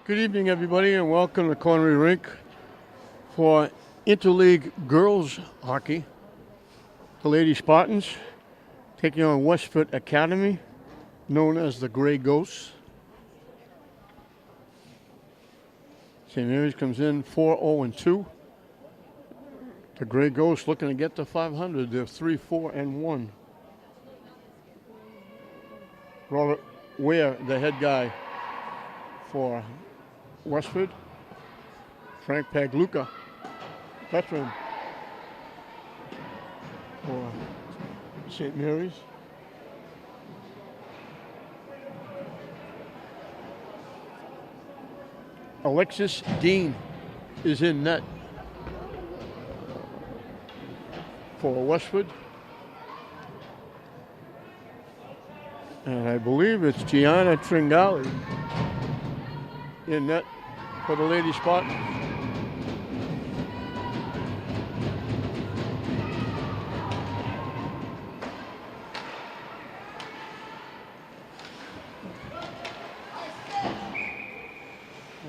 Good evening, everybody, and welcome to Connery Rink for Interleague Girls Hockey. The Lady Spartans taking on Westford Academy, known as the Grey Ghosts. St. Mary's comes in 4-0-2. The Grey Ghosts looking to get to 500. They're 3-4-1. Robert Ware, the head guy for Westford. Frank Pagluca, veteran for St. Mary's. Alexis Dean is in net for Westford. And I believe it's Gianna Tringali in net for the Lady Spartans.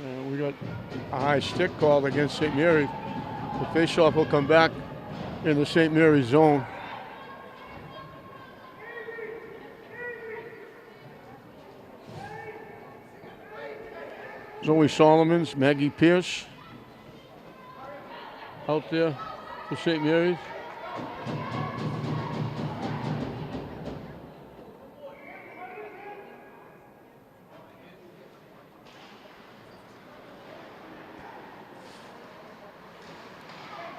And we got a high stick called against St. Mary's. The faceoff will come back in the St. Mary's zone. Zoe Solomons, Maggie Pierce out there for St. Mary's.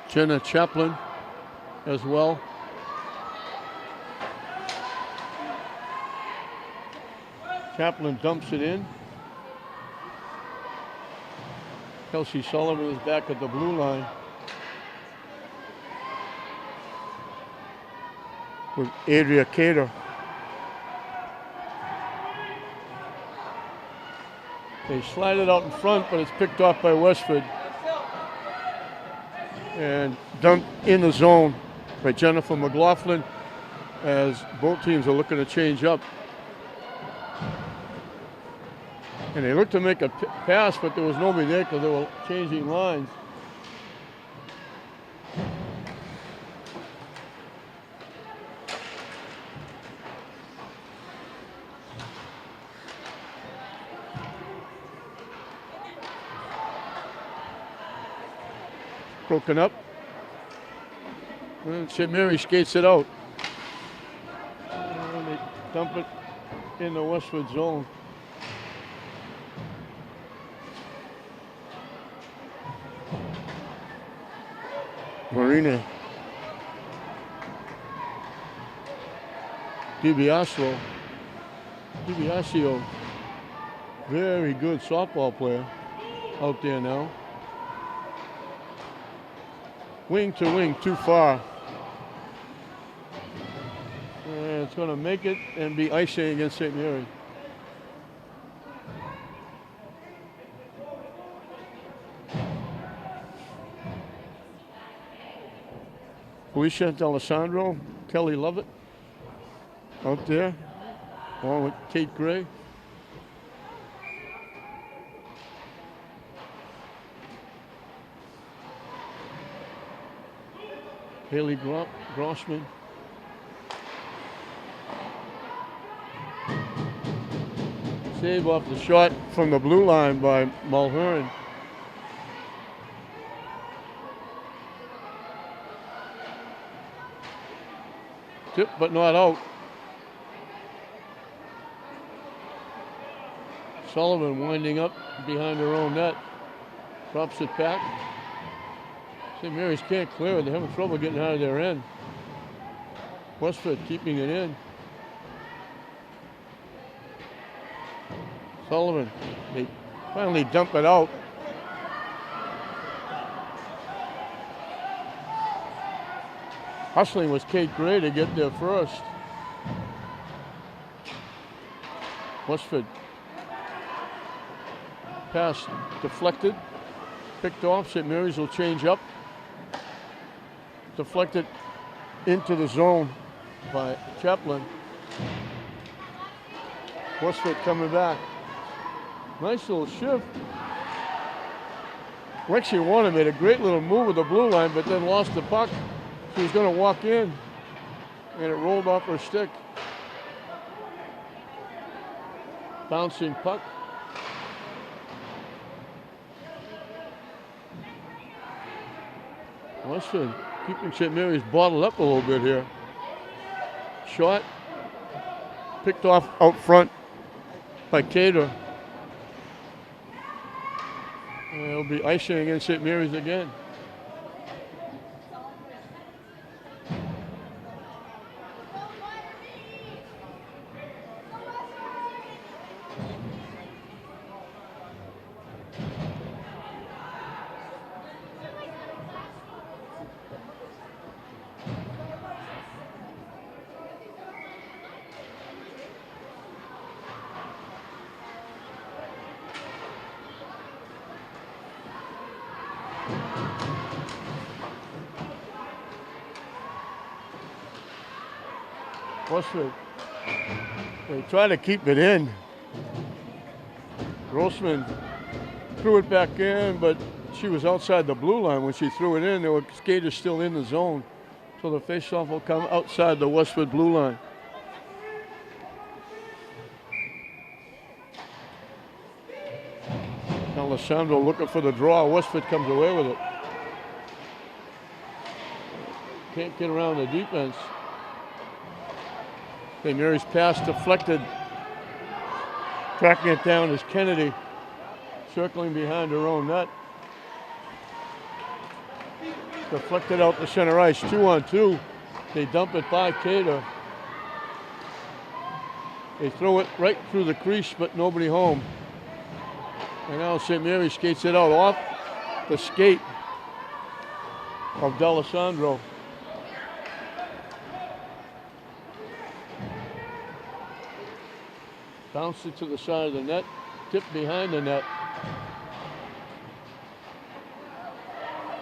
Jenna Chaplin as well. Chaplin dumps it in. Kelsey Sullivan is back at the blue line with Adria Cater. They slide it out in front, but it's picked off by Westford and dumped in the zone by Jennifer McLaughlin as both teams are looking to change up. And they looked to make a pass, but there was nobody there because they were changing lines. Broken up. And St. Mary skates it out. And they dump it in the Westford zone. Marina DiBiasio, very good softball player out there now. Wing to wing, too far. And it's going to make it and be icing against St. Mary. Felicia D'Alessandro, Kelly Lovett out there, along with Kate Gray. Haley Grossman. Save off the shot from the blue line by Mulhern. Tip, but not out. Sullivan winding up behind her own net. Drops it back. St. Mary's can't clear it. They're having trouble getting out of their end. Westford keeping it in. Sullivan, they finally dump it out. Hustling was Kate Gray to get there first. Westford. Pass deflected. Picked off. St. Mary's will change up. Deflected into the zone by Chaplin. Westford coming back. Nice little shift. Lexi Warner made a great little move with the blue line, but then lost the puck. She was going to walk in, and it rolled off her stick. Bouncing puck. Westford keeping St. Mary's bottled up a little bit here. Shot. Picked off out front by Cater. And it'll be icing against St. Mary's again. Westford, they try to keep it in. Grossman threw it back in, but she was outside the blue line when she threw it in. There were skaters still in the zone. So the faceoff will come outside the Westford blue line. Alessandro looking for the draw. Westford comes away with it. Can't get around the defense. St. Mary's pass deflected. Tracking it down is Kennedy, circling behind her own net. Deflected out to center ice, 2-on-2. They dump it by Cater. They throw it right through the crease, but nobody home. And now St. Mary's skates it out off the skate of D'Alessandro. Bounced it to the side of the net, tipped behind the net.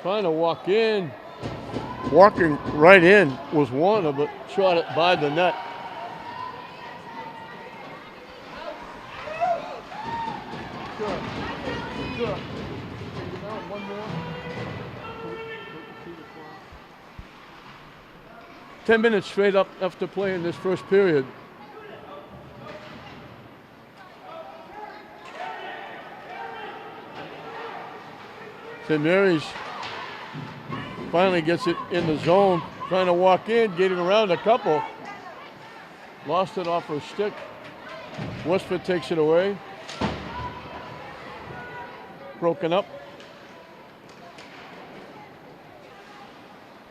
Trying to walk in. Walking right in was Warner, but shot it by the net. Sure. 10 minutes straight up after play in this first period. St. Mary's finally gets it in the zone, trying to walk in, getting around a couple. Lost it off her stick. Westford takes it away. Broken up.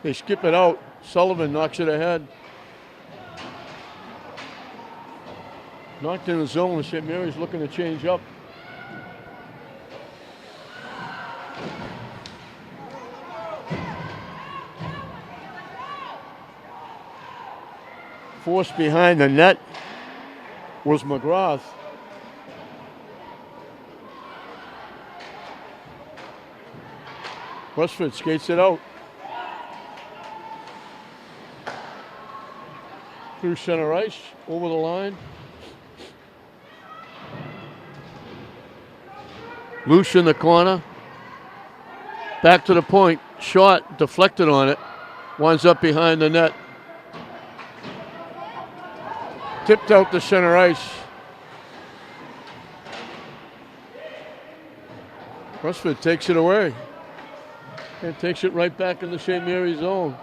They skip it out. Sullivan knocks it ahead. Knocked in the zone, and St. Mary's looking to change up. Forced behind the net was McGrath. Westford skates it out. Through center ice, over the line. Loose in the corner. Back to the point. Shot, deflected on it. Winds up behind the net. Tipped out to center ice. Westford takes it away. And takes it right back in the St. Mary's zone.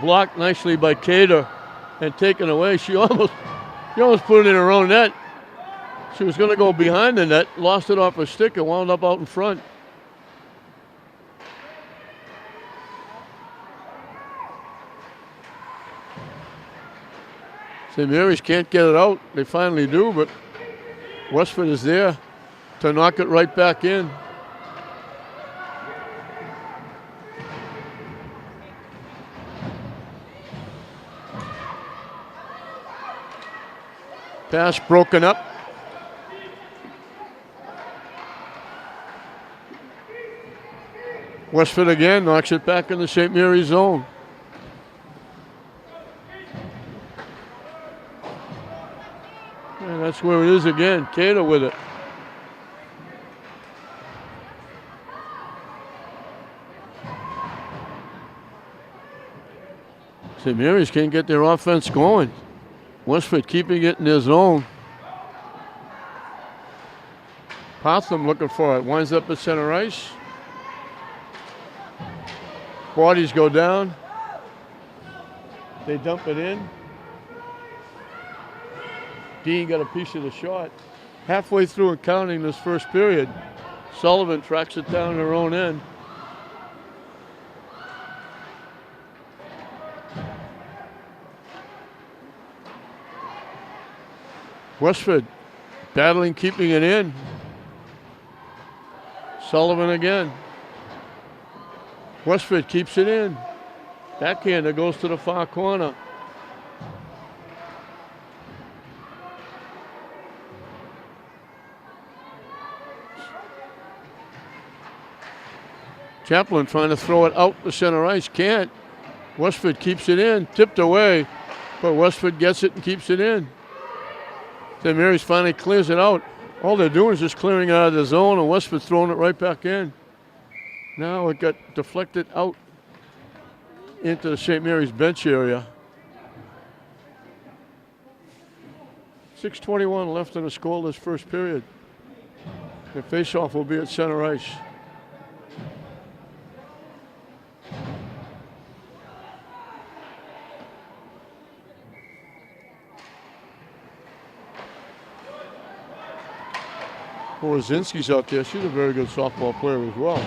Blocked nicely by Cater and taken away. She almost put it in her own net. She was going to go behind the net, lost it off her stick and wound up out in front. St. Mary's can't get it out. They finally do, but Westford is there to knock it right back in. Pass broken up. Westford again knocks it back in the St. Mary's zone. And That's where it is again. Cater with it. St. Mary's can't get their offense going. Westford keeping it in their zone. Potham looking for it. Winds up at center ice. Bodies go down. They dump it in. Dean got a piece of the shot. Halfway through and counting this first period, Sullivan tracks it down their own end. Westford battling, keeping it in. Sullivan again. Westford keeps it in. Backhander goes to the far corner. Chaplin trying to throw it out the center ice. Can't. Westford keeps it in. Tipped away. But Westford gets it and keeps it in. St. Mary's finally clears it out. All they're doing is just clearing it out of the zone, and Westford throwing it right back in. Now it got deflected out into the St. Mary's bench area. 6:21 left in the scoreless first period. The faceoff will be at center ice. Borozinski's out there. She's a very good softball player as well.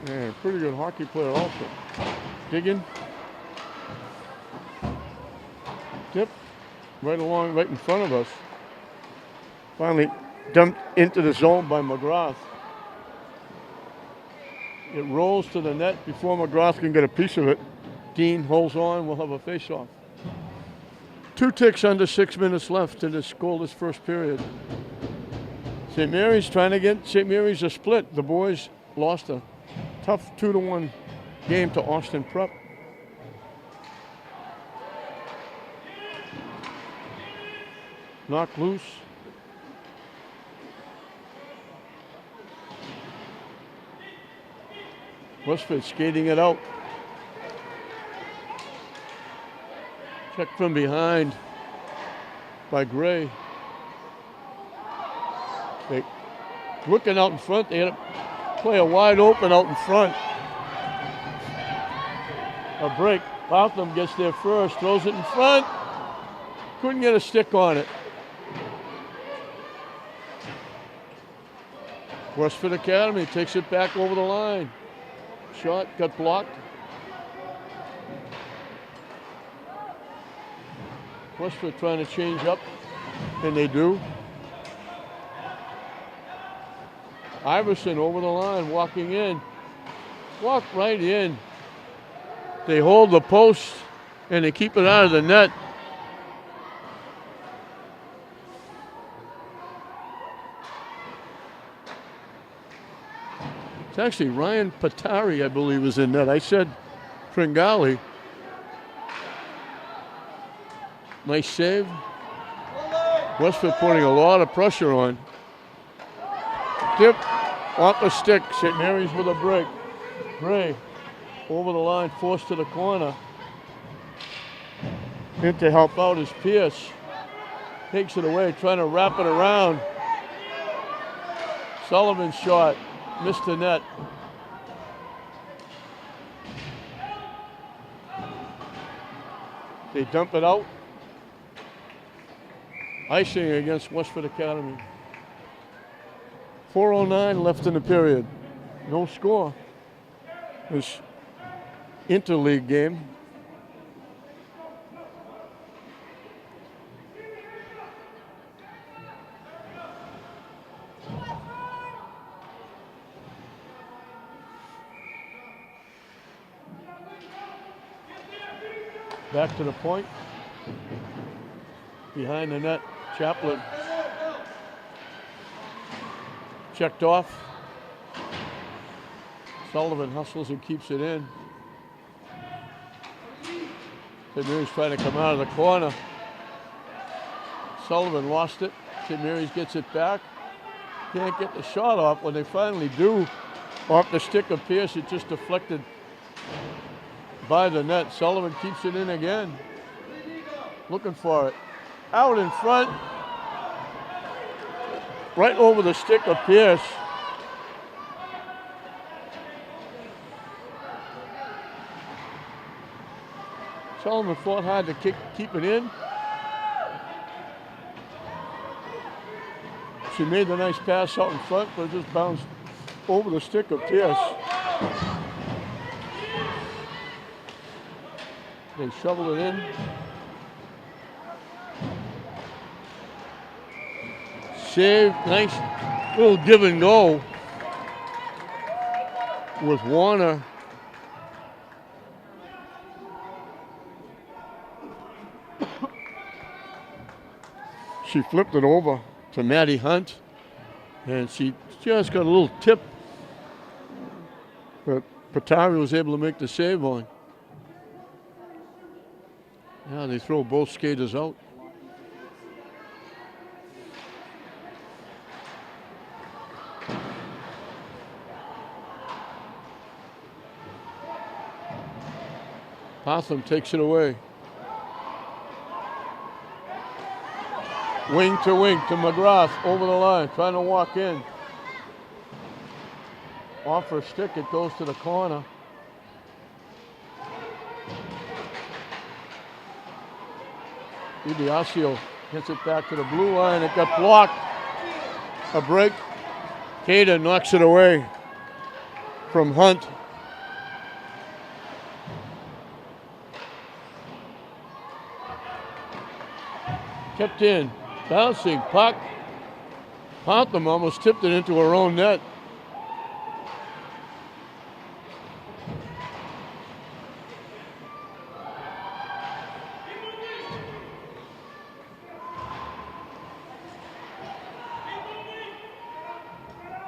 And pretty good hockey player also. Digging. Tip. Right along, right in front of us. Finally dumped into the zone by McGrath. It rolls to the net before McGrath can get a piece of it. Dean holds on. We'll have a face-off. 2 ticks under 6 minutes left in this scoreless first period. St. Mary's trying to get St. Mary's a split. The boys lost a tough 2-1 game to Austin Prep. Knocked loose. Westford skating it out. Checked from behind by Gray. They looking out in front. They had a player wide open out in front. A break. Botham gets there first, throws it in front. Couldn't get a stick on it. Westford Academy takes it back over the line. Shot got blocked. Westford trying to change up, and they do. Iverson over the line, walking in. Walk right in. They hold the post, and they keep it out of the net. It's actually Ryan Patari, I believe, was in net. I said Tringali. Nice save. Westford putting a lot of pressure on. Dip off the stick. St. Mary's with a break. Gray over the line, forced to the corner. In to help out is Pierce. Takes it away, trying to wrap it around. Sullivan's shot. Missed the net. They dump it out. Icing against Westford Academy. 4:09 left in the period. No score. This interleague game. Back to the point. Behind the net, Chaplin. Checked off. Sullivan hustles and keeps it in. St. Mary's trying to come out of the corner. Sullivan lost it. St. Mary's gets it back. Can't get the shot off. When they finally do, off the stick of Pierce, it just deflected by the net. Sullivan keeps it in again. Looking for it. Out in front. Right over the stick of Pierce. Sullivan fought hard to keep it in. She made the nice pass out in front, but it just bounced over the stick of Pierce. They shoveled it in. Save, nice little give and go with Warner. She flipped it over to Maddie Hunt, and she just got a little tip, but Patari was able to make the save on. Now they throw both skaters out. Hotham takes it away. Wing to McGrath, over the line, trying to walk in. Off her stick, it goes to the corner. DiBiasio gets it back to the blue line. It got blocked. A break. Cada knocks it away from Hunt. Kept in. Bouncing puck. Hotham almost tipped it into her own net.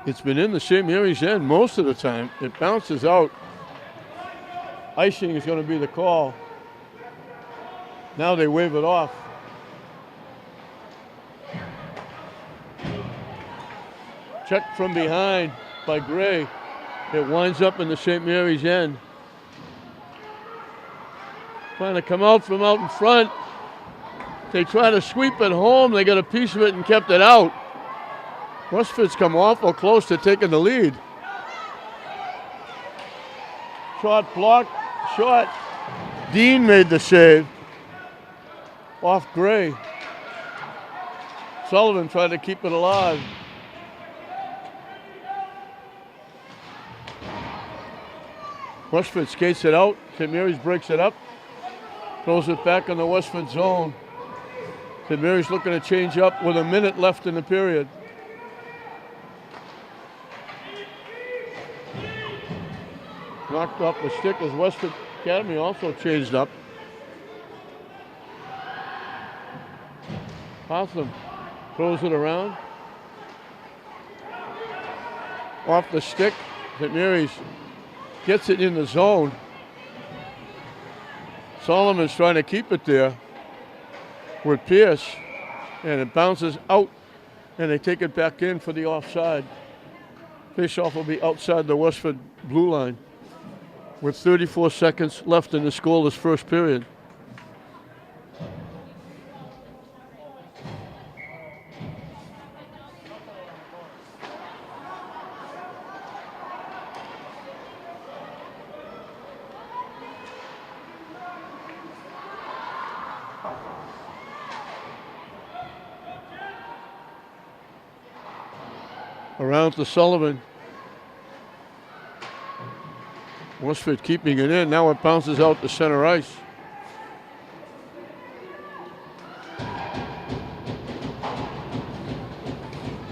It's been in the St. Mary's end most of the time. It bounces out. Icing is going to be the call. Now they wave it off. Checked from behind by Gray. It winds up in the St. Mary's end. Trying to come out from out in front. They try to sweep it home. They got a piece of it and kept it out. Westford's come awful close to taking the lead. Shot blocked. Shot. Dean made the save. Off Gray. Sullivan tried to keep it alive. Westford skates it out. St. Mary's breaks it up. Throws it back in the Westford zone. St. Mary's looking to change up with a minute left in the period. Knocked off the stick as Westford Academy also changed up. Hotham throws it around. Off the stick. St. Mary's gets it in the zone. Solomon's trying to keep it there with Pierce, and it bounces out, and they take it back in for the offside. Faceoff will be outside the Westford blue line with 34 seconds left in the scoreless first period. Around to Sullivan. Westford keeping it in. Now it bounces out to center ice.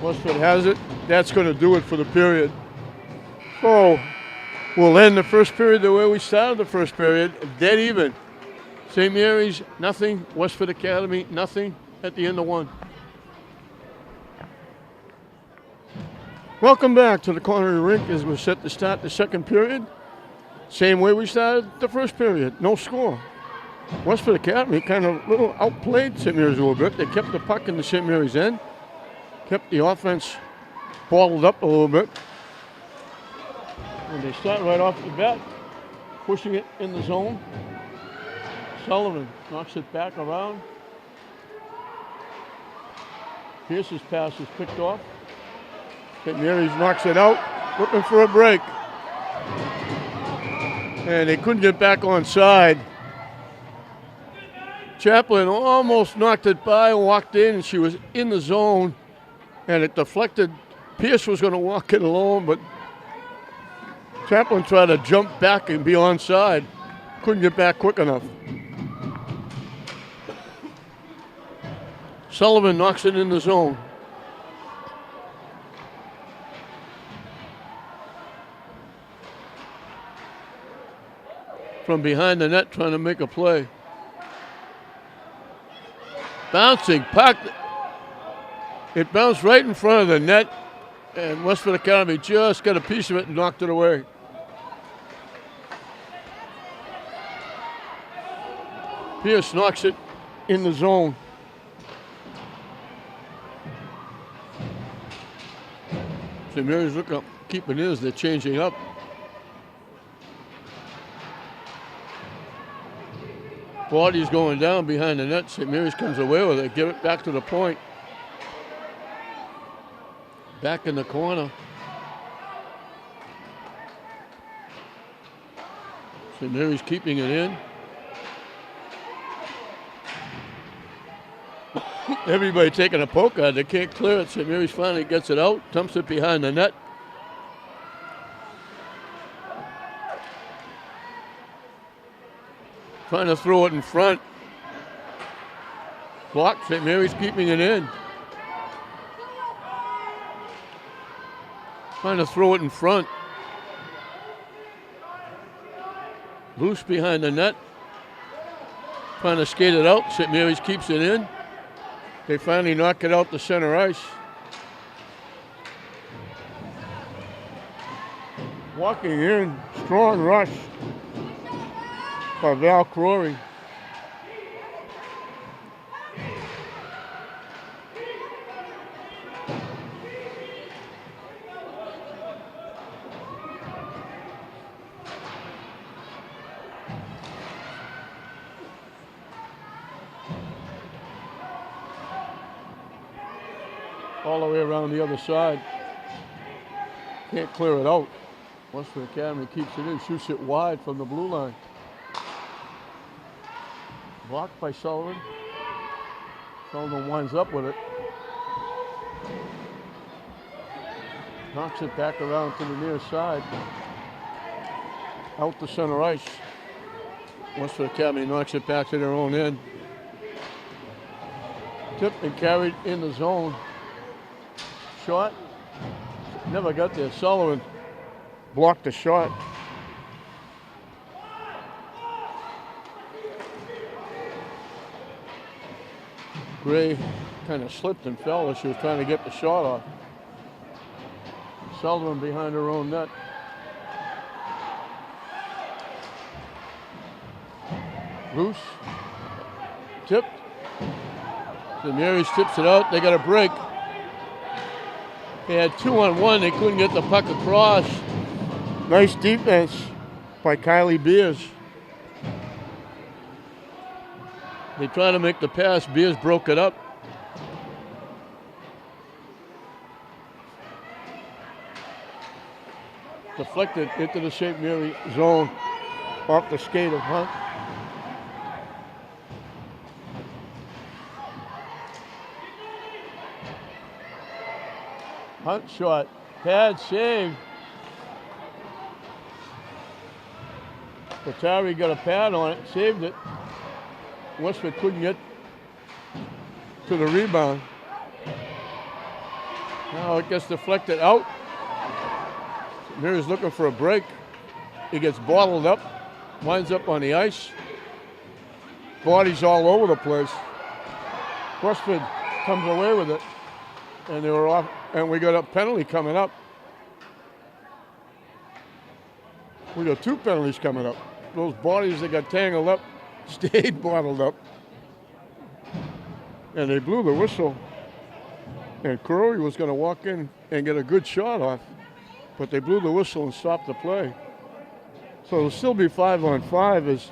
Westford has it. That's going to do it for the period. So we'll end the first period the way we started the first period. Dead even. St. Mary's, nothing. Westford Academy, nothing at the end of one. Welcome back to the corner rink as we're set to start the second period. Same way we started the first period, no score. Westford Academy kind of little outplayed St. Mary's a little bit. They kept the puck in the St. Mary's end, kept the offense bottled up a little bit. And they start right off the bat, pushing it in the zone. Sullivan knocks it back around. Pierce's pass is picked off. St. Mary's knocks it out, looking for a break. And they couldn't get back on side. Chaplin almost knocked it by, walked in, and she was in the zone, and it deflected. Pierce was going to walk it alone, but Chaplin tried to jump back and be onside. Couldn't get back quick enough. Sullivan knocks it in the zone. From behind the net, trying to make a play. Bouncing puck. It bounced right in front of the net, and Westford Academy just got a piece of it and knocked it away. Pierce knocks it in the zone. St. Mary's looking up, keeping it as they're changing up. Body's going down behind the net. St. Mary's comes away with it. Give it back to the point. Back in the corner. St. Mary's keeping it in. Everybody taking a poke at it. They can't clear it. St. Mary's finally gets it out, dumps it behind the net. Trying to throw it in front. Blocked. St. Mary's keeping it in. Trying to throw it in front. Loose behind the net. Trying to skate it out. St. Mary's keeps it in. They finally knock it out to center ice. Walking in, strong rush by Val Crory. All the way around the other side. Can't clear it out. Westford Academy keeps it in, shoots it wide from the blue line. Blocked by Sullivan. Sullivan winds up with it. Knocks it back around to the near side. Out to center ice. Westford Academy knocks it back to their own end. Tipped and carried in the zone. Shot. Never got there. Sullivan blocked the shot. Gray kind of slipped and fell as she was trying to get the shot off. Sullivan behind her own net. Loose. Tipped. The Marys tips it out. They got a break. They had 2-on-1. They couldn't get the puck across. Nice defense by Kylie Beers. They tried to make the pass. Beers broke it up. Deflected into the St. Mary zone off the skate of Hunt. Hunt shot. Pad save. Katari got a pad on it, saved it. Westford couldn't get to the rebound. Now it gets deflected out. Mary's looking for a break. He gets bottled up, winds up on the ice. Bodies all over the place. Westford comes away with it, and they were off. And we got a penalty coming up. We got two penalties coming up. Those bodies that got tangled up stayed bottled up. And they blew the whistle. And Curry was going to walk in and get a good shot off. But they blew the whistle and stopped the play. So it'll still be 5-on-5 as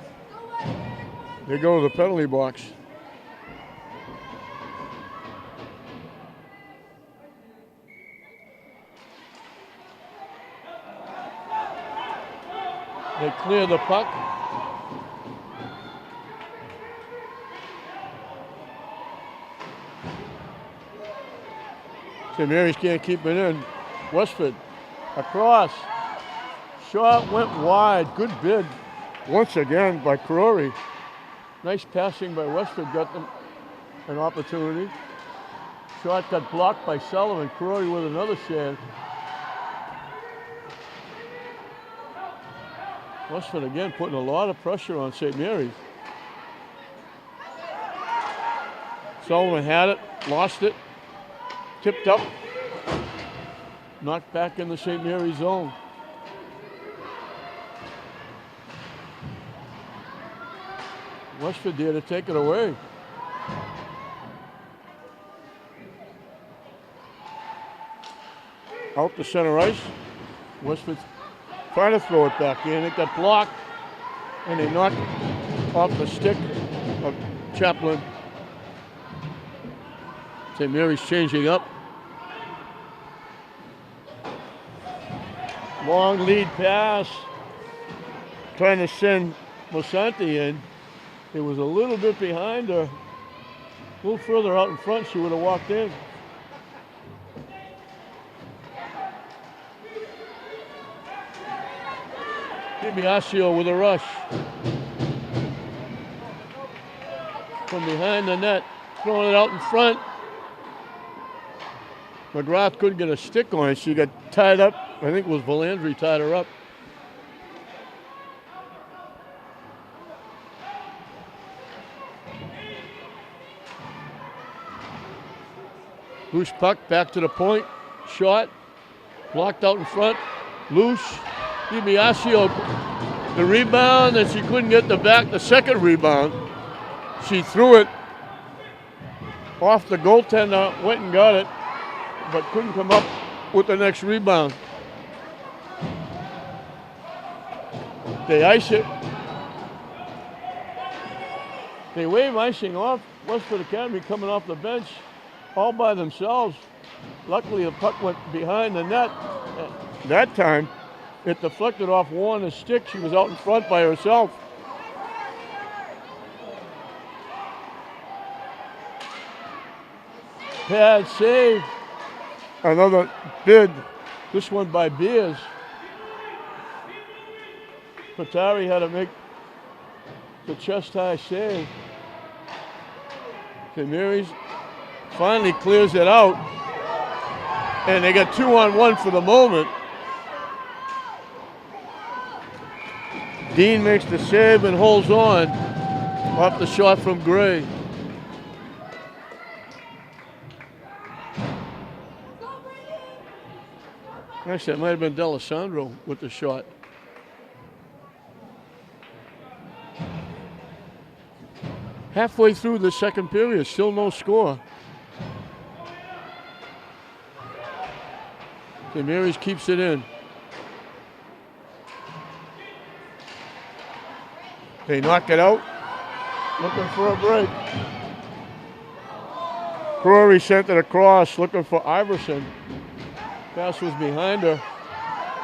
they go to the penalty box. They clear the puck. St. Mary's can't keep it in. Westford across. Shot went wide. Good bid once again by Curry. Nice passing by Westford, got them an opportunity. Shot got blocked by Sullivan. Curry with another shave. Westford again putting a lot of pressure on St. Mary's. Sullivan had it, lost it, tipped up, knocked back in the St. Mary's zone. Westford there to take it away. Out to center ice. Westford trying to throw it back in. It got blocked, and they knocked off the stick of Chaplin. St. Mary's changing up. Long lead pass. Trying to send Mosanti in. It was a little bit behind her. A little further out in front, she would have walked in. DiBiasio with a rush. From behind the net, throwing it out in front. McGrath couldn't get a stick on it. She got tied up. I think it was Valandry tied her up. Loose puck, back to the point. Shot. Blocked out in front. Loose. DiBiasio, the rebound, and she couldn't get the second rebound. She threw it off the goaltender, went and got it, but couldn't come up with the next rebound. They ice it. They wave icing off. Westford Academy coming off the bench all by themselves. Luckily, the puck went behind the net. That time, it deflected off Warner's stick. She was out in front by herself. Pad save. Another bid. This one by Beers. Patari had to make the chest-high save. St. Mary's finally clears it out. And they got 2-on-1 for the moment. Dean makes the save and holds on off the shot from Gray. Actually, it might have been D'Alessandro with the shot. Halfway through the second period, still no score. St. Mary's keeps it in. They knock it out, looking for a break. Crowley sent it across, looking for Iverson. Pass was behind her.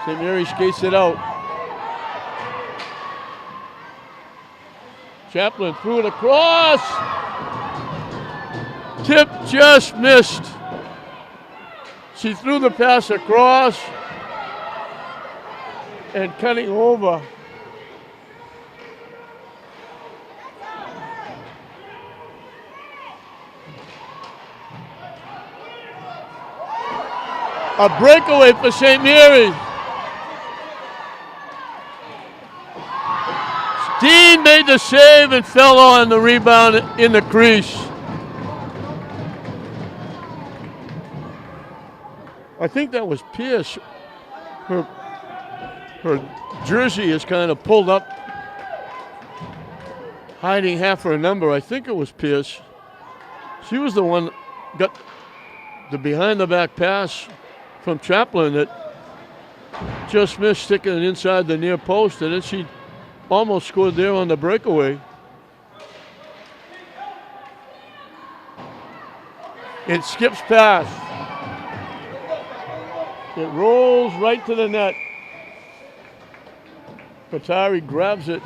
St. Mary skates it out. Chaplin threw it across. Tip just missed. She threw the pass across and cutting over. A breakaway for St. Mary's. Dean made the save and fell on the rebound in the crease. I think that was Pierce. Her jersey is kind of pulled up. hiding half her number. I think it was Pierce. She was the one got the behind-the-back pass from Chaplin that just missed, sticking it inside the near post, and then she almost scored there on the breakaway. It skips past. It rolls right to the net. Patari grabs it.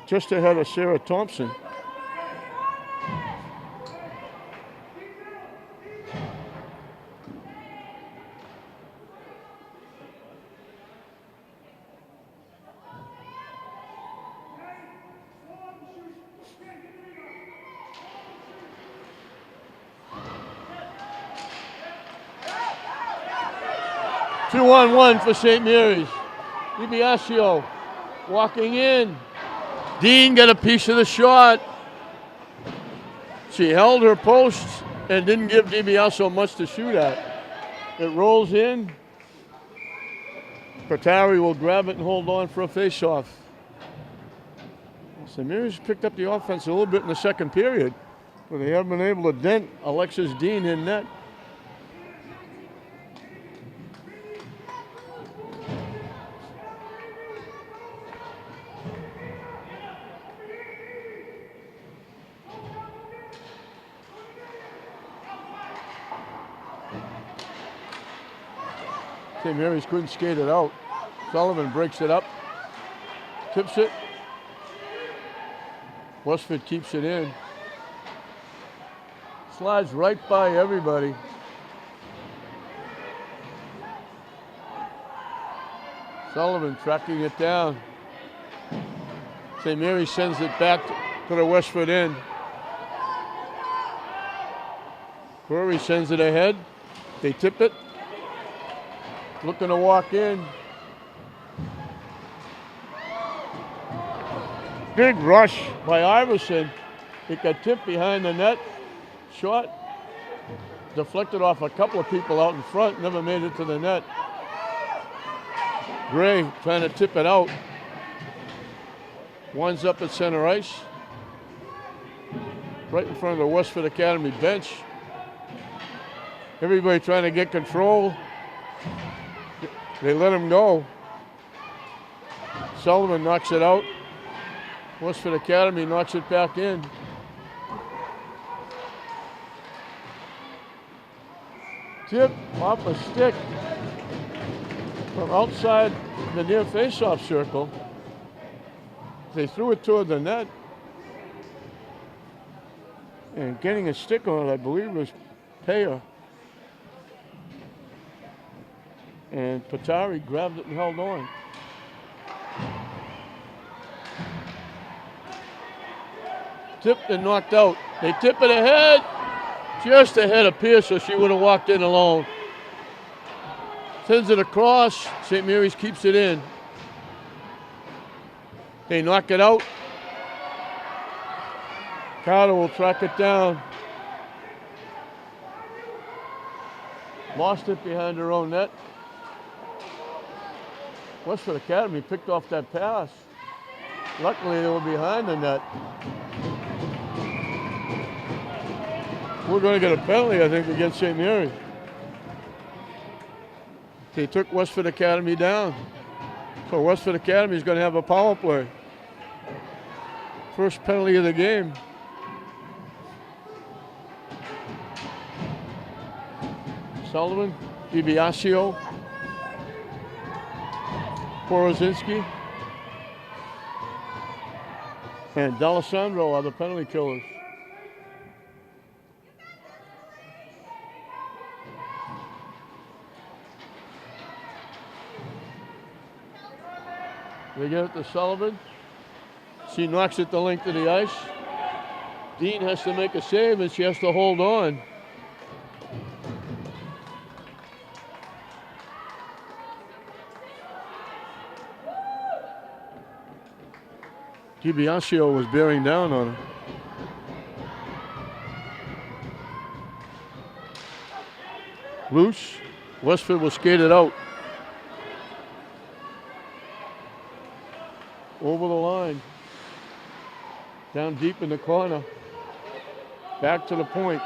Just ahead of Sarah Thompson. Two on one for St. Mary's. DiBiasio walking in. Dean got a piece of the shot. She held her post and didn't give DiBiasio much to shoot at. It rolls in. Patari will grab it and hold on for a face-off. St. Mary's picked up the offense a little bit in the second period, but they haven't been able to dent Alexis Dean in net. St. Mary's couldn't skate it out. Sullivan breaks it up, tips it. Westford keeps it in. Slides right by everybody. Sullivan tracking it down. St. Mary's sends it back to the Westford end. Curry sends it ahead. They tip it. Looking to walk in. Big rush by Iverson. It got tipped behind the net. Shot. Deflected off a couple of people out in front. Never made it to the net. Gray trying to tip it out. Winds up at center ice. Right in front of the Westford Academy bench. Everybody trying to get control. They let him go. Sullivan knocks it out. Westford Academy knocks it back in. Tip off a stick from outside the near face-off circle. They threw it toward the net. And getting a stick on it, I believe, was Payer. And Patari grabbed it and held on. Tipped and knocked out. They tip it ahead, just ahead of Pierce, so she would have walked in alone. Sends it across. St. Mary's keeps it in. They knock it out. Carter will track it down. Lost it behind her own net. Westford Academy picked off that pass. Luckily, they were behind the net. We're going to get a penalty, I think, against St. Mary's. They took Westford Academy down. So Westford Academy is going to have a power play. First penalty of the game. Sullivan, DiBiasio, Porozinski, and D'Alessandro are the penalty killers. They get it to Sullivan. She knocks it the length of the ice. Dean has to make a save and she has to hold on. DiBiasio was bearing down on her. Loose. Westford will skate it out. over the line. Down deep in the corner. Back to the point.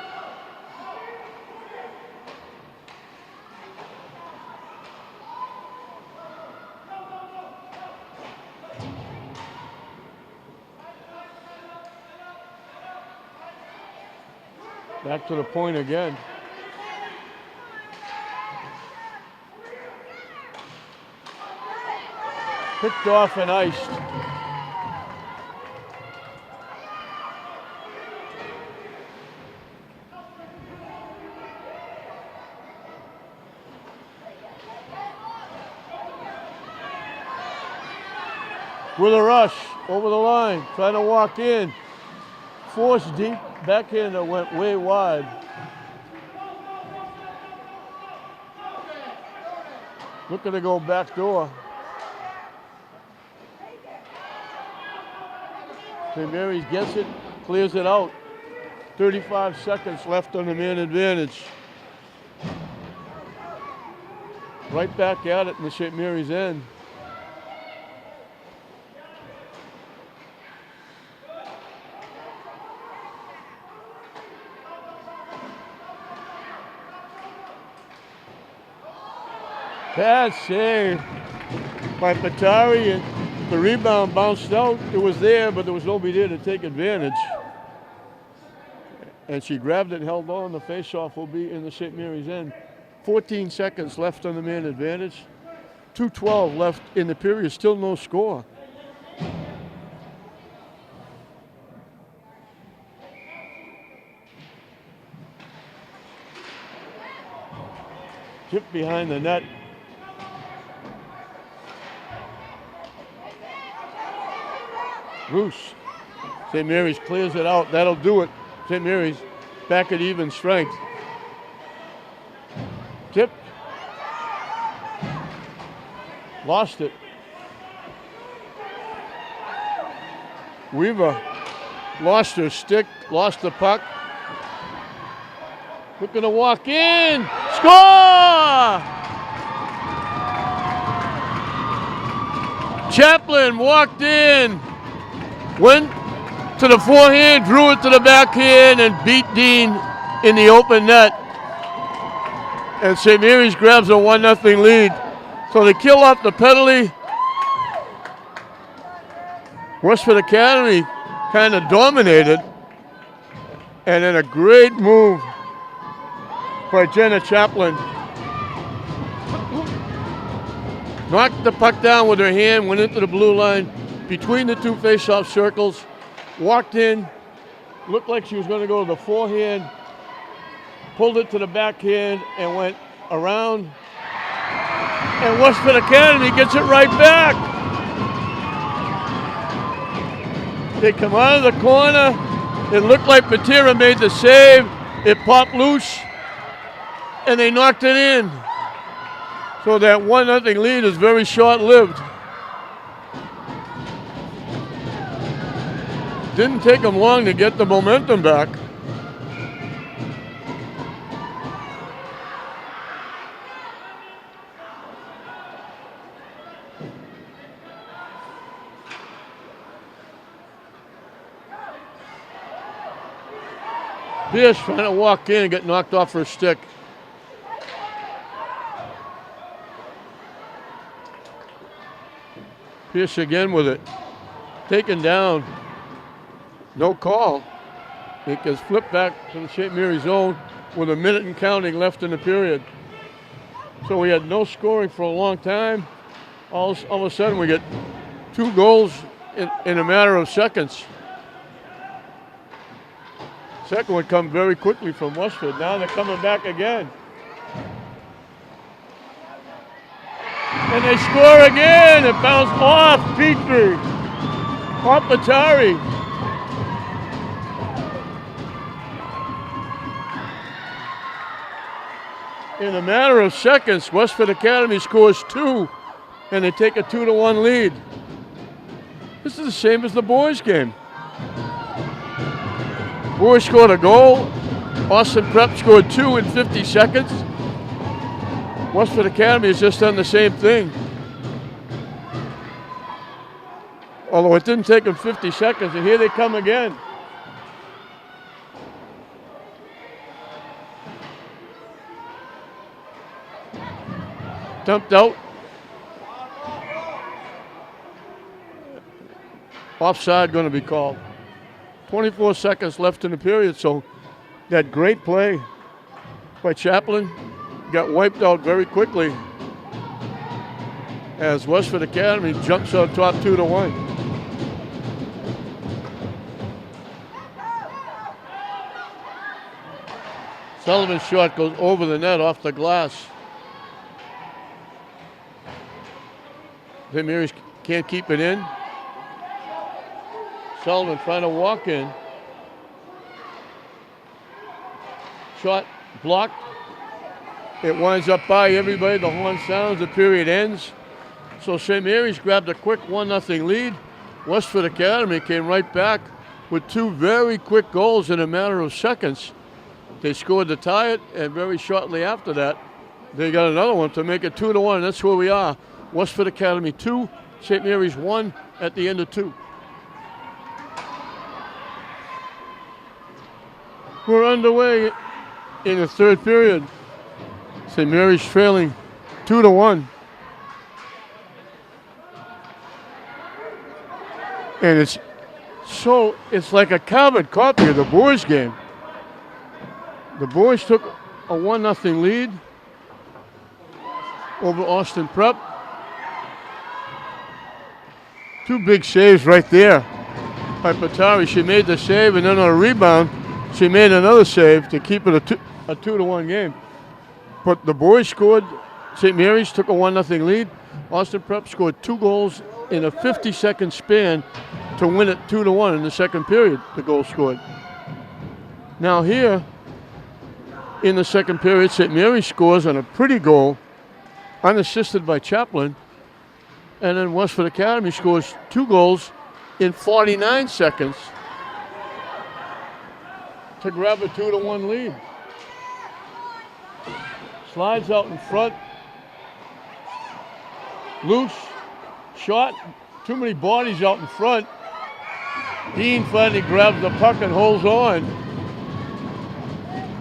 Back to the point again. Picked off and iced. With a rush, over the line, trying to walk in. Force deep, backhander went way wide. Looking to go back door. St. Mary's gets it, clears it out. 35 seconds left on the man advantage. Right back at it in the St. Mary's end. Bad save by Patari, and the rebound bounced out. It was there, but there was nobody there to take advantage. And she grabbed it and held on. The face-off will be in the St. Mary's end. 14 seconds left on the man advantage. 2:12 left in the period, still no score. Tip behind the net. Roos. St. Mary's clears it out. That'll do it. St. Mary's back at even strength. Tip. Lost it. Weaver lost her stick, lost the puck. Looking to walk in. Score! Chaplin walked in. Went to the forehand, drew it to the backhand, and beat Dean in the open net. And St. Mary's grabs a 1-0 lead. So they kill off the penalty. Westford Academy kind of dominated. And then a great move by Jenna Chaplin. Knocked the puck down with her hand, went into the blue line, between the two face-off circles, walked in, looked like she was going to go to the forehand, pulled it to the backhand, and went around. And Westford Academy gets it right back. They come out of the corner. It looked like Patira made the save. It popped loose, and they knocked it in. So that 1-0 lead is very short-lived. Didn't take them long to get the momentum back. Pierce trying to walk in and get knocked off her stick. Pierce again with it. Taken down. No call. It gets flipped back to the St. Mary's zone with a minute and counting left in the period. So we had no scoring for a long time. All of a sudden we get 2 goals in a matter of seconds. Second one come very quickly from Westford. Now they're coming back again. And they score again. It bounced off Petrie. Off Patari. In a matter of seconds, Westford Academy scores 2, and they take a 2-1 lead. This is the same as the boys' game. Boys scored a goal. Austin Prep scored 2 in 50 seconds. Westford Academy has just done the same thing. Although it didn't take them 50 seconds, and here they come again. Dumped out. Offside going to be called. 24 seconds left in the period, so that great play by Chaplin got wiped out very quickly as Westford Academy jumps on top 2-1. Sullivan's shot goes over the net off the glass. St. Mary's can't keep it in. Sullivan trying to walk in. Shot blocked. It winds up by everybody. The horn sounds. The period ends. So St. Mary's grabbed a quick 1-0 lead. Westford Academy came right back with two very quick goals in a matter of seconds. They scored to tie it, and very shortly after that, they got another one to make it 2-1. That's where we are. Westford Academy 2, St. Mary's 1 at the end of 2. We're underway in the third period. St. Mary's trailing 2-1. And it's like a carbon copy of the boys' game. The boys took a 1-0 lead over Austin Prep. Two big saves right there by Patari. She made the save, and then on a rebound, she made another save to keep it a 2-1 game. But the boys scored. St. Mary's took a 1-0 lead. Austin Prep scored 2 goals in a 50-second span to win it 2-1 in the second period. The goal scored. Now here, in the second period, St. Mary's scores on a pretty goal, unassisted by Chaplin, and then Westford Academy scores 2 goals in 49 seconds to grab a 2-1 lead. Slides out in front. Loose. Shot. Too many bodies out in front. Dean finally grabs the puck and holds on.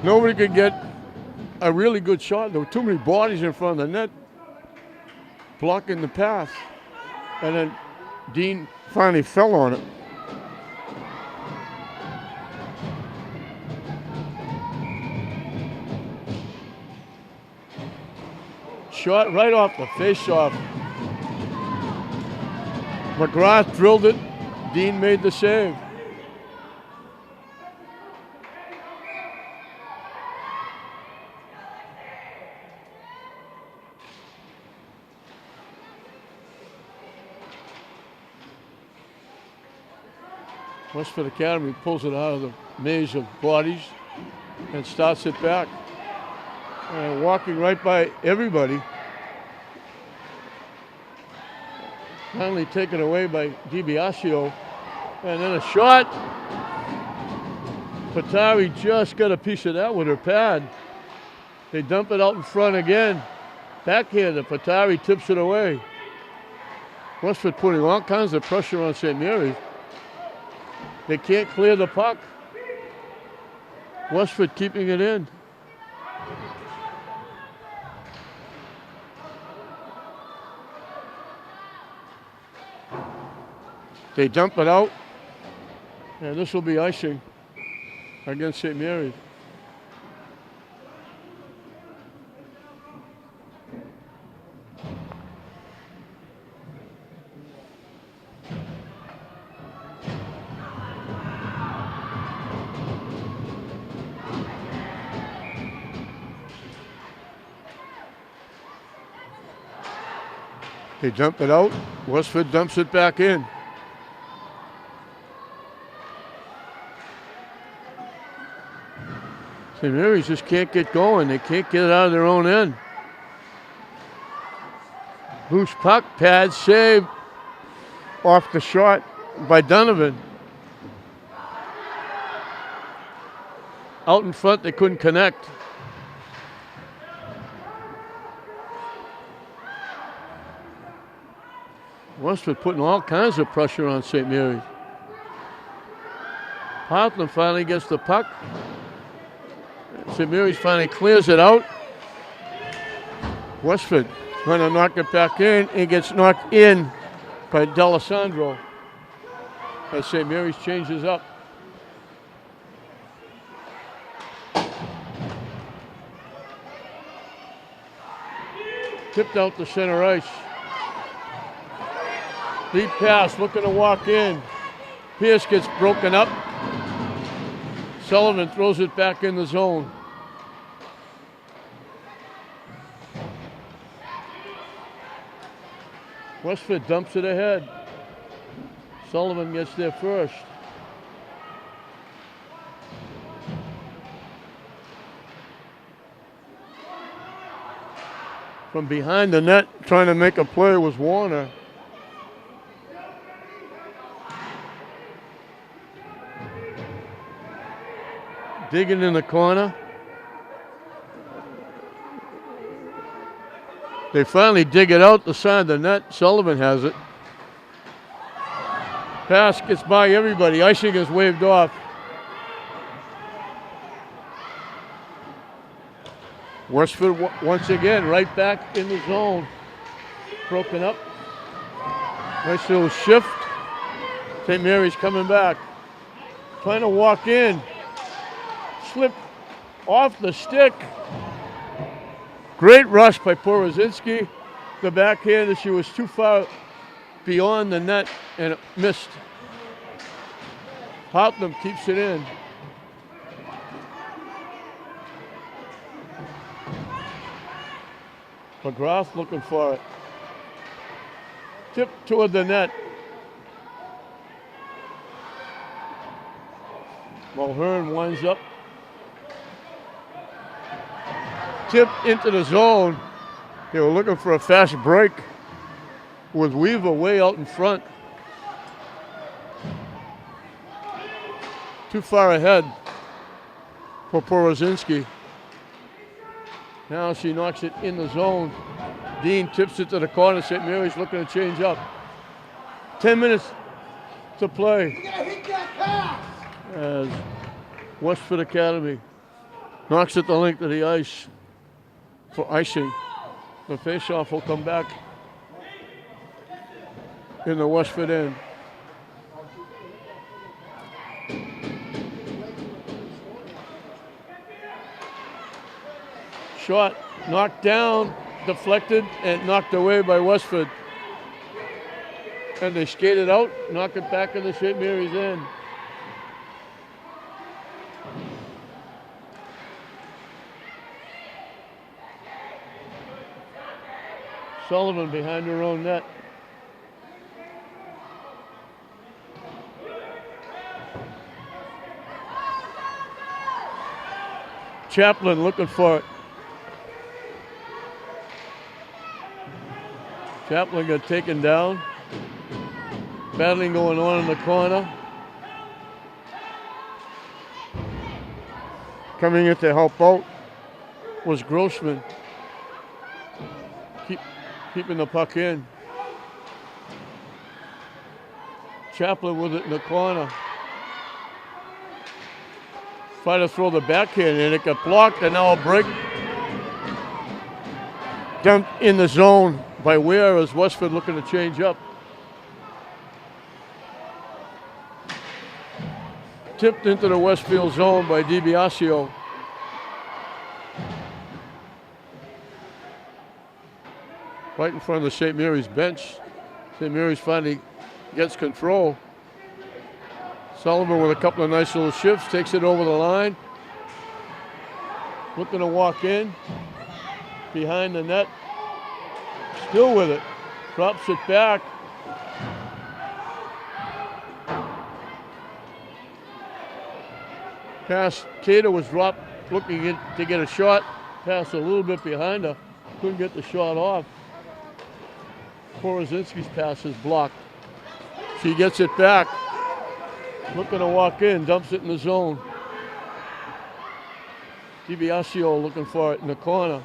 Nobody could get a really good shot. There were too many bodies in front of the net blocking the pass. And then Dean finally fell on it. Shot right off the face-off. McGrath drilled it. Dean made the save. Westford Academy pulls it out of the maze of bodies and starts it back. And walking right by everybody. Finally taken away by DiBiasio. And then a shot. Patari just got a piece of that with her pad. They dump it out in front again. Backhander. Patari tips it away. Westford putting all kinds of pressure on St. Mary's. They can't clear the puck. Westford keeping it in. They dump it out, and this will be icing against St. Mary's. They dump it out. Westford dumps it back in. St. Mary's just can't get going. They can't get it out of their own end. Loose puck, pad save off the shot by Donovan. Out in front, they couldn't connect. Westford putting all kinds of pressure on St. Mary's. Hartland finally gets the puck. St. Mary's finally clears it out. Westford trying to knock it back in. It gets knocked in by D'Alessandro as St. Mary's changes up. Tipped out to center ice. Deep pass, looking to walk in. Pierce gets broken up. Sullivan throws it back in the zone. Westford dumps it ahead. Sullivan gets there first. From behind the net, trying to make a play was Warner. Digging in the corner. They finally dig it out the side of the net. Sullivan has it. Pass gets by everybody. Icing is waved off. Westford once again right back in the zone. Broken up. Nice little shift. St. Mary's coming back. Trying to walk in. Slipped off the stick. Great rush by Porozinski. The backhander, she was too far beyond the net and it missed. Hartland keeps it in. McGrath looking for it. Tip toward the net. Mulhern winds up. Tip into the zone. They were looking for a fast break with Weaver way out in front. Too far ahead for Porozinski. Now she knocks it in the zone. Dean tips it to the corner. St. Mary's looking to change up. 10 minutes to play. As Westford Academy knocks it the length of the ice for icing. The faceoff will come back in the Westford end. Shot knocked down, deflected, and knocked away by Westford. And they skate it out, knock it back in the St. Mary's end. Sullivan behind her own net. Chaplin looking for it. Chaplin got taken down. Battling going on in the corner. Coming in to help out was Grossman. Keeping the puck in. Chaplin with it in the corner. Try to throw the backhand and it got blocked and now a break. Dumped in the zone by Ware as Westford looking to change up. Tipped into the Westfield zone by DiBiasio. Right in front of the St. Mary's bench. St. Mary's finally gets control. Sullivan with a couple of nice little shifts, takes it over the line. Looking to walk in. Behind the net. Still with it. Drops it back. Pass, Cater was dropped, looking in to get a shot. Pass a little bit behind her. Couldn't get the shot off. Porozinski's pass is blocked. She gets it back. Looking to walk in, dumps it in the zone. DiBiasio looking for it in the corner.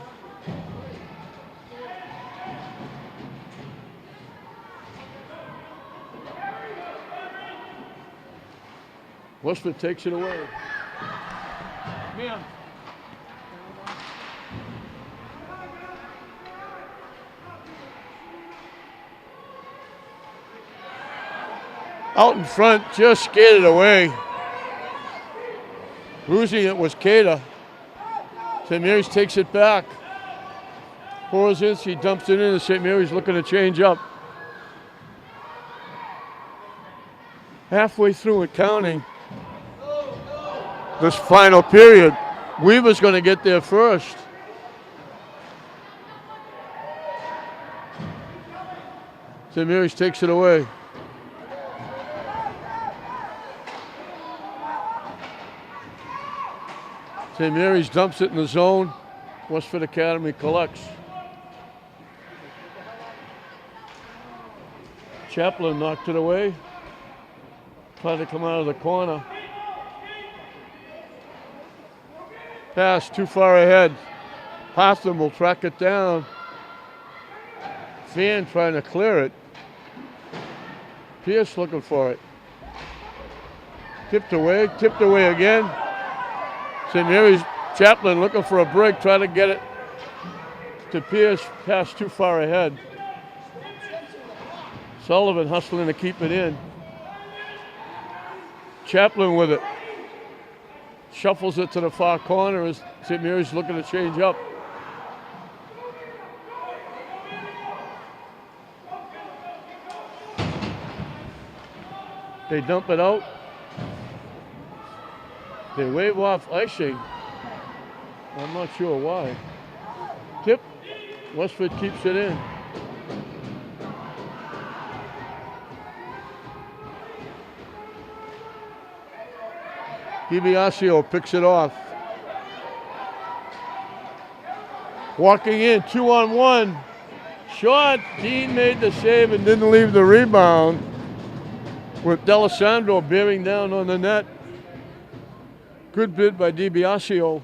Westford takes it away. Man. Out in front, just skated away. Losing it was Cada. St. Mary's takes it back. Horozinski dumps it in, and St. Mary's looking to change up. Halfway through and counting this final period. Weaver's going to get there first. St. Mary's takes it away. St. Mary's dumps it in the zone. Westford Academy collects. Chaplin knocked it away. Tried to come out of the corner. Pass too far ahead. Hotham will track it down. Fan trying to clear it. Pierce looking for it. Tipped away again. St. Mary's Chaplin looking for a break, trying to get it to Pierce, pass too far ahead. Sullivan hustling to keep it in. Chaplin with it. Shuffles it to the far corner as St. Mary's looking to change up. They dump it out. They wave off icing. I'm not sure why. Tip. Westford keeps it in. DiBiasio picks it off. Walking in, 2-on-1. Shot. Dean made the save and didn't leave the rebound, with D'Alessandro bearing down on the net. Good bid by DiBiasio.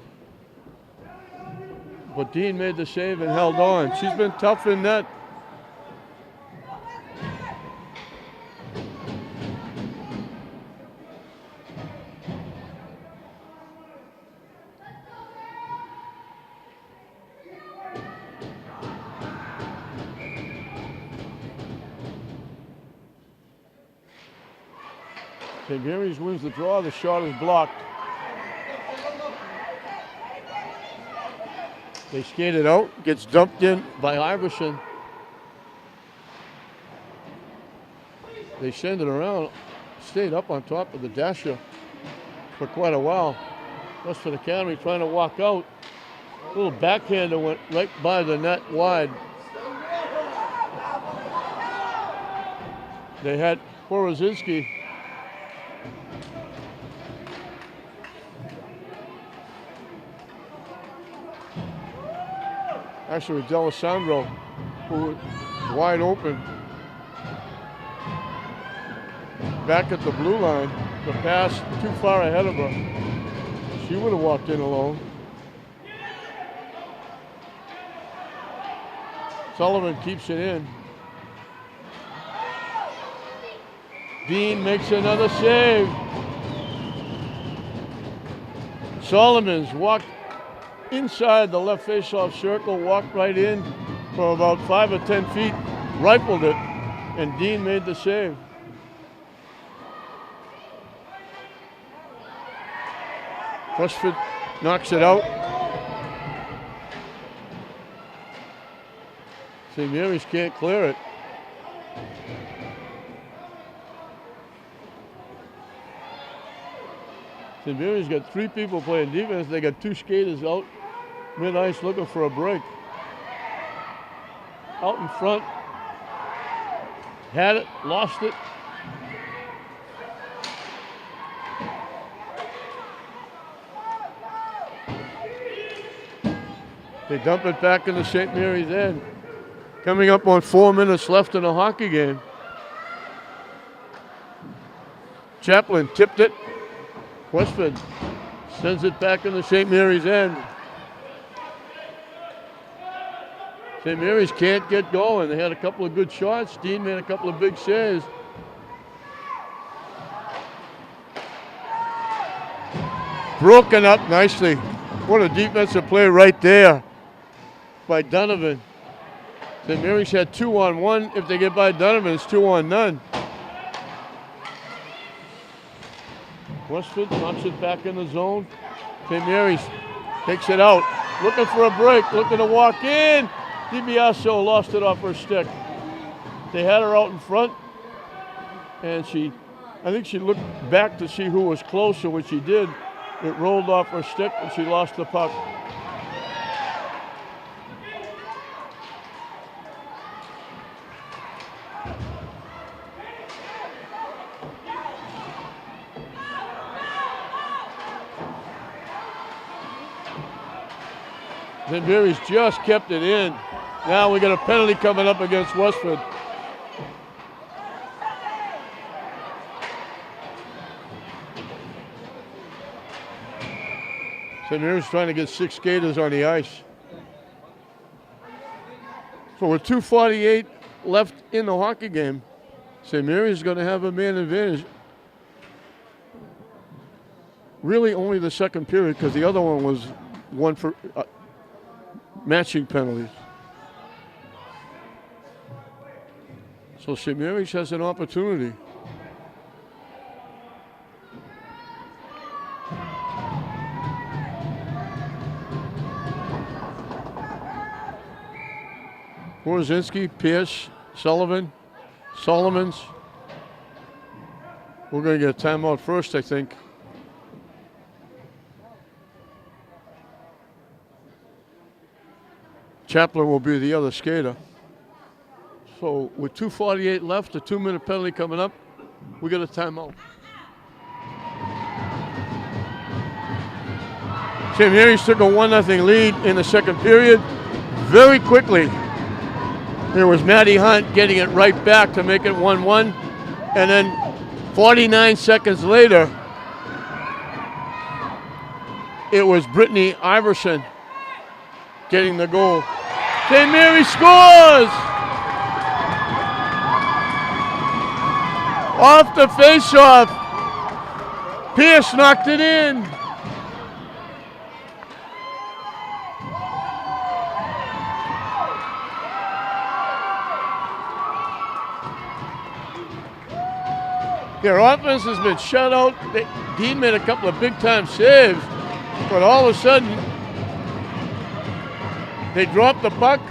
But Dean made the save and held on. She's been tough in net. St. Mary's wins the draw. The shot is blocked. They skate it out, gets dumped in by Iverson. They send it around, stayed up on top of the dasher for quite a while. Westford Academy trying to walk out. A little backhander went right by the net wide. They had Horozinski. Actually, D'Alessandro, who was wide open. Back at the blue line, the pass too far ahead of her. She would have walked in alone. Sullivan keeps it in. Dean makes another save. Solomon's walked inside the left face-off circle, walked right in for about 5 or 10 feet, rifled it, and Dean made the save. Westford knocks it out. St. Mary's can't clear it. St. Mary's got 3 people playing defense. They got 2 skaters out mid-ice looking for a break. Out in front. Had it, lost it. They dump it back into St. Mary's end. Coming up on 4 minutes left in the hockey game. Chaplin tipped it. Westford sends it back into St. Mary's end. St. Mary's can't get going. They had a couple of good shots. Dean made a couple of big saves. Broken up nicely. What a defensive play right there by Donovan. St. Mary's had 2-on-1. If they get by Donovan, it's 2-on-none. Westford knocks it back in the zone. St. Mary's takes it out. Looking for a break, looking to walk in. DiBiasio lost it off her stick. They had her out in front, and I think she looked back to see who was closer. When she did, it rolled off her stick, and she lost the puck. St. Mary's just kept it in. Now we got a penalty coming up against Westford. St. Mary's trying to get 6 skaters on the ice. So with 2:48 left in the hockey game, St. Mary's is going to have a man advantage. Really only the second period, because the other one was one for matching penalties. So St. Mary's has an opportunity. Worozinski, Pierce, Sullivan, Solomons. We're going to get a timeout first, I think. Chaplin will be the other skater. So with 2:48 left, a 2-minute penalty coming up, we got a timeout. St. Mary's took a 1-0 lead in the second period. Very quickly, there was Matty Hunt getting it right back to make it 1-1. And then 49 seconds later, it was Brittany Iverson getting the goal. St. Mary scores! Off the face-off. Pierce knocked it in. Their offense has been shut out. Dean made a couple of big-time saves, but all of a sudden, they drop the puck,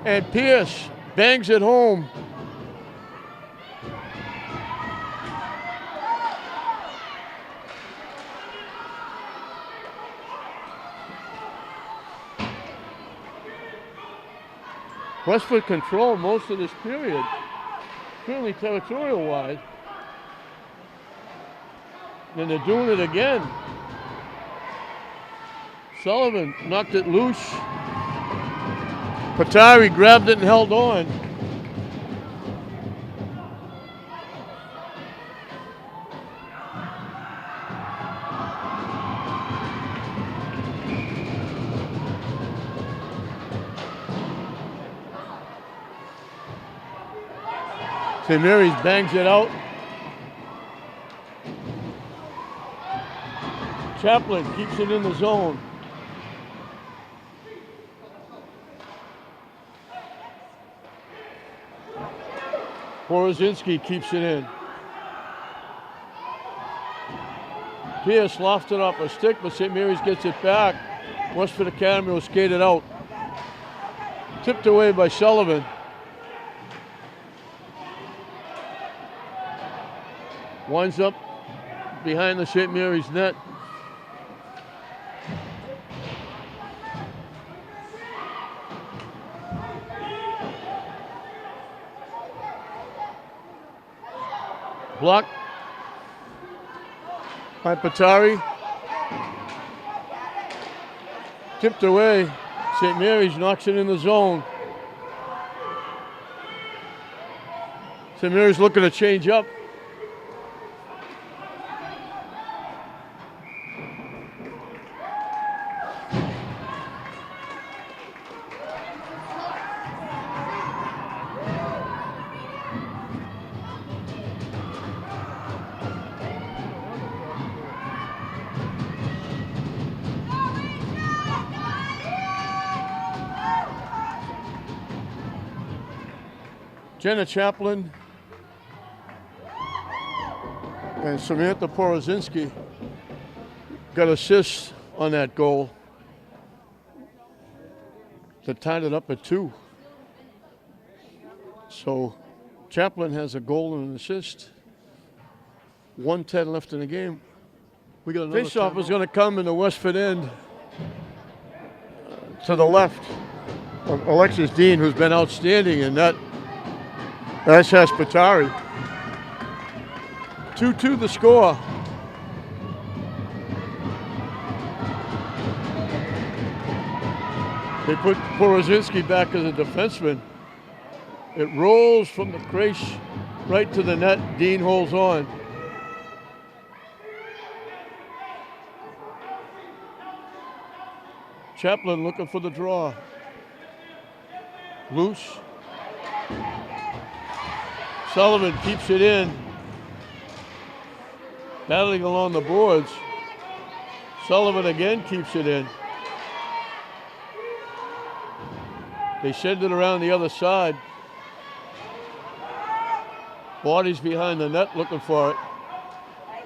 and Pierce bangs it home. Westford controlled most of this period, certainly territorial-wise. And they're doing it again. Sullivan knocked it loose. Patari grabbed it and held on. St. Mary's bangs it out. Chaplin keeps it in the zone. Worozinski keeps it in. Pierce lofted off a stick, but St. Mary's gets it back. Westford Academy will skate it out. Tipped away by Sullivan. Winds up behind the St. Mary's net. Blocked by Patari. Tipped away. St. Mary's knocks it in the zone. St. Mary's looking to change up. Jenna Chaplin and Samantha Porozinski got assists on that goal that tied it up at 2. So Chaplin has a goal and an assist. 1:10 left in the game. We got another face-off is going to come in the Westford end to the left of Alexis Dean, who's been outstanding in that. That's Spatari. 2-2 the score. They put Porozinski back as a defenseman. It rolls from the crease right to the net. Dean holds on. Chaplin looking for the draw. Loose. Sullivan keeps it in. Battling along the boards. Sullivan again keeps it in. They send it around the other side. Bodies behind the net looking for it.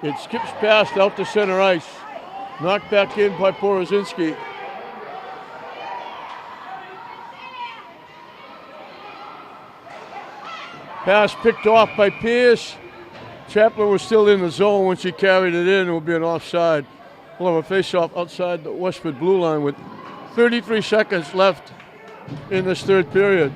It skips past out to center ice. Knocked back in by Porozinski. Pass picked off by Pierce. Chaplin was still in the zone when she carried it in. It will be an offside. We'll have a face-off outside the Westford blue line with 33 seconds left in this third period.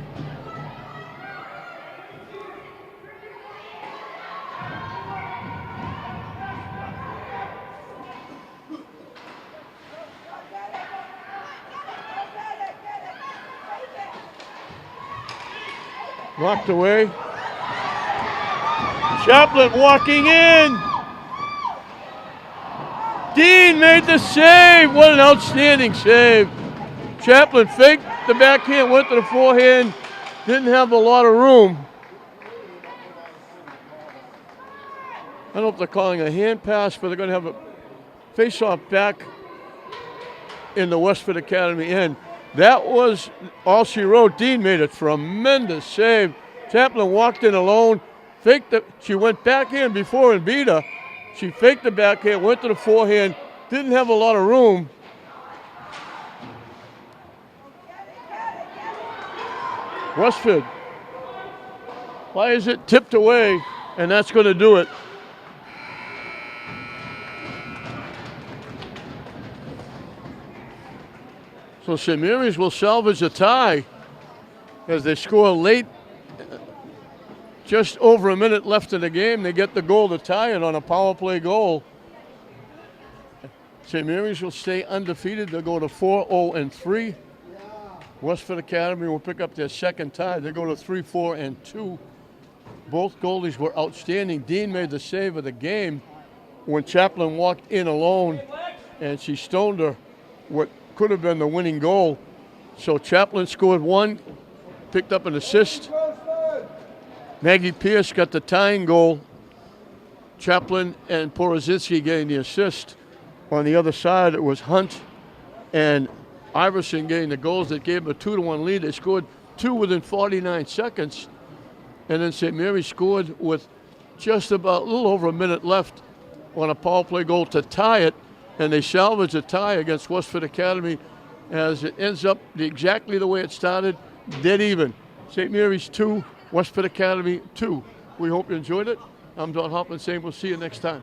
Knocked away. Chaplin walking in. Dean made the save. What an outstanding save. Chaplin faked the backhand, went to the forehand. Didn't have a lot of room. I don't know if they're calling a hand pass, but they're going to have a face-off back in the Westford Academy end. That was all she wrote. Dean made a tremendous save. Chaplin walked in alone. She went backhand before and beat her. She faked the backhand, went to the forehand, didn't have a lot of room. Westford fires it, tipped away, and that's going to do it. So St. Mary's will salvage a tie as they score late. Just over a minute left in the game. They get the goal to tie it on a power play goal. St. Mary's will stay undefeated. They'll go to 4-0-3. Westford Academy will pick up their second tie. They go to 3-4-2. Both goalies were outstanding. Dean made the save of the game when Chaplin walked in alone, and she stoned her what could have been the winning goal. So Chaplin scored one, picked up an assist. Maggie Pierce got the tying goal. Chaplin and Porozinski getting the assist. On the other side, it was Hunt and Iverson getting the goals that gave them a 2-1 lead. They scored 2 within 49 seconds. And then St. Mary's scored with just about a little over a minute left on a power play goal to tie it. And they salvaged a tie against Westford Academy as it ends up exactly the way it started, dead even. St. Mary's 2, Westford Academy 2. We hope you enjoyed it. I'm Don Hoffman saying we'll see you next time.